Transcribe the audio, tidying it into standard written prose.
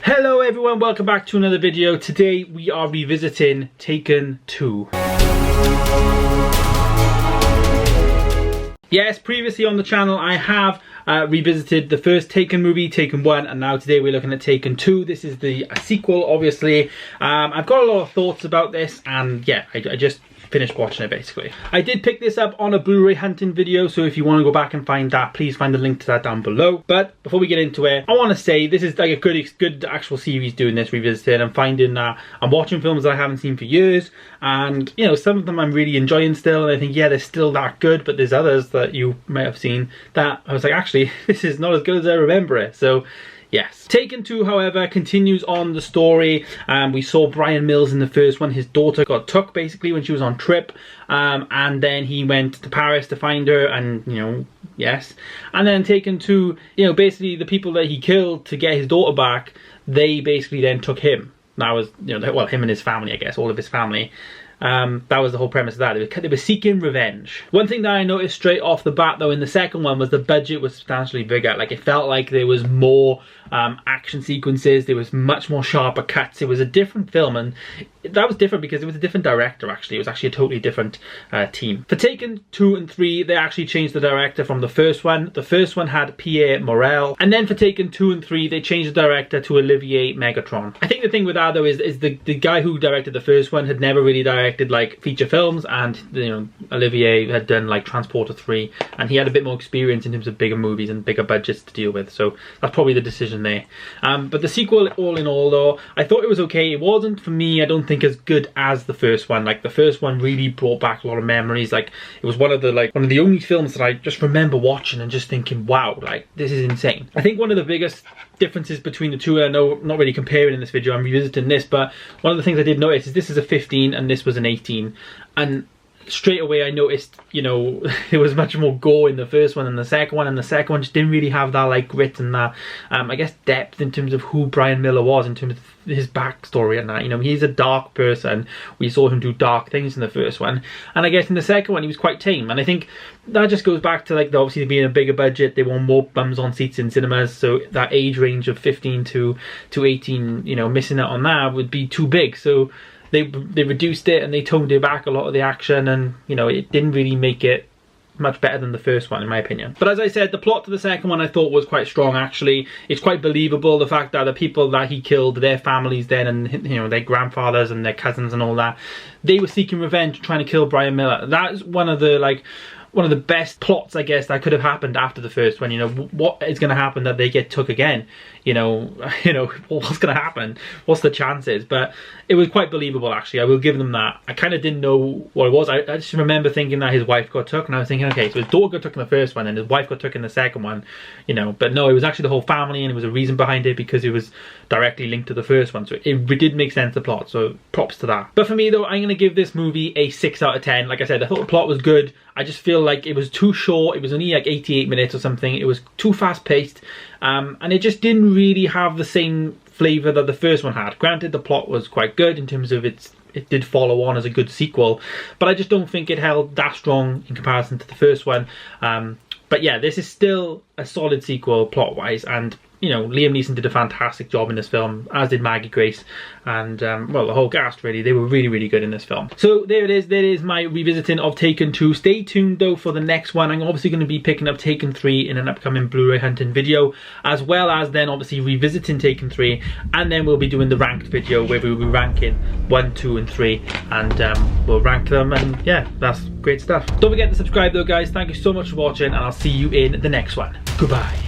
Hello everyone, welcome back to another video. Today we are revisiting Taken 2. Yes, previously on the channel I have revisited the first Taken movie, Taken 1, and now today we're looking at Taken 2. This is the sequel, obviously. I've got a lot of thoughts about this, and yeah, I just finished watching it basically. I did pick this up on a Blu-ray hunting video, so if you want to go back and find that, please find the link to that down below. But before we get into it, I want to say this is like a good actual series doing this, revisiting. I'm finding that I'm watching films that I haven't seen for years, and you know, some of them I'm really enjoying still, and I think, yeah, they're still that good, but there's others that you may have seen that I was like, actually, this is not as good as I remember it. So yes. Taken 2, however, continues on the story. We saw Bryan Mills in the first one. His daughter got took basically when she was on trip, and then he went to Paris to find her, and you know, yes. And then Taken 2, you know, basically the people that he killed to get his daughter back, they basically then took him. That was, you know, well, him and his family, I guess, all of his family. That was the whole premise of that. They were seeking revenge. One thing that I noticed straight off the bat though in the second one was the budget was substantially bigger. Like, it felt like there was more action sequences, there was much more sharper cuts. It was a different film, and that was different because it was a different director actually. It was actually a totally different team. For Taken 2 and 3, they actually changed the director from the first one. The first one had Pierre Morel, and then for Taken 2 and 3, they changed the director to Olivier Megatron. I think the thing with that though is the guy who directed the first one had never really directed like feature films, and you know, Olivier had done like Transporter 3, and he had a bit more experience in terms of bigger movies and bigger budgets to deal with, so that's probably the decision there. But the sequel, all in all though, I thought it was okay. It wasn't, for me, I don't think as good as the first one. Like, the first one really brought back a lot of memories. Like, it was one of the only films that I just remember watching and just thinking, wow, like, this is insane. I think one of the biggest differences between the two, and I know I'm not really comparing in this video, I'm revisiting this, but one of the things I did notice is this is a 15 and this was an 18, and straight away I noticed, you know, there was much more gore in the first one than the second one, and the second one just didn't really have that like grit and that I guess depth in terms of who Bryan Miller was, in terms of his backstory and that. You know, he's a dark person. We saw him do dark things in the first one, and I guess in the second one he was quite tame, and I think that just goes back to like obviously being a bigger budget. They want more bums on seats in cinemas, so that age range of 15 to 18, you know, missing out on that would be too big. So they reduced it and they toned it back a lot of the action, and you know, it didn't really make it much better than the first one in my opinion. But as I said, the plot to the second one I thought was quite strong actually. It's quite believable, the fact that the people that he killed, their families then, and you know, their grandfathers and their cousins and all that, they were seeking revenge, trying to kill Bryan Miller. That's one of the best plots, I guess, that could have happened after the first one. You know, what is going to happen that they get took again? You know, what's going to happen? What's the chances? But it was quite believable, actually. I will give them that. I kind of didn't know what it was. I just remember thinking that his wife got took, and I was thinking, okay, so his daughter got took in the first one, and his wife got took in the second one, you know. But no, it was actually the whole family, and there was a reason behind it because it was directly linked to the first one. So it did make sense, the plot, so props to that. But for me, though, I'm going to give this movie a 6 out of 10. Like I said, I thought the plot was good. I just feel like it was too short. It was only like 88 minutes or something. It was too fast paced, and it just didn't really have the same flavour that the first one had. Granted, the plot was quite good in terms of it did follow on as a good sequel, but I just don't think it held that strong in comparison to the first one. But yeah, this is still a solid sequel plot wise, and you know, Liam Neeson did a fantastic job in this film, as did Maggie Grace, and well, the whole cast really. They were really good in this film. So there it is. There is my revisiting of Taken 2. Stay tuned though for the next one. I'm obviously going to be picking up Taken 3 in an upcoming Blu-ray hunting video, as well as then obviously revisiting Taken 3, and then we'll be doing the ranked video where we'll be ranking 1, 2 and 3, and we'll rank them, and yeah, that's great stuff. Don't forget to subscribe though, guys. Thank you so much for watching, and I'll see you in the next one. Goodbye.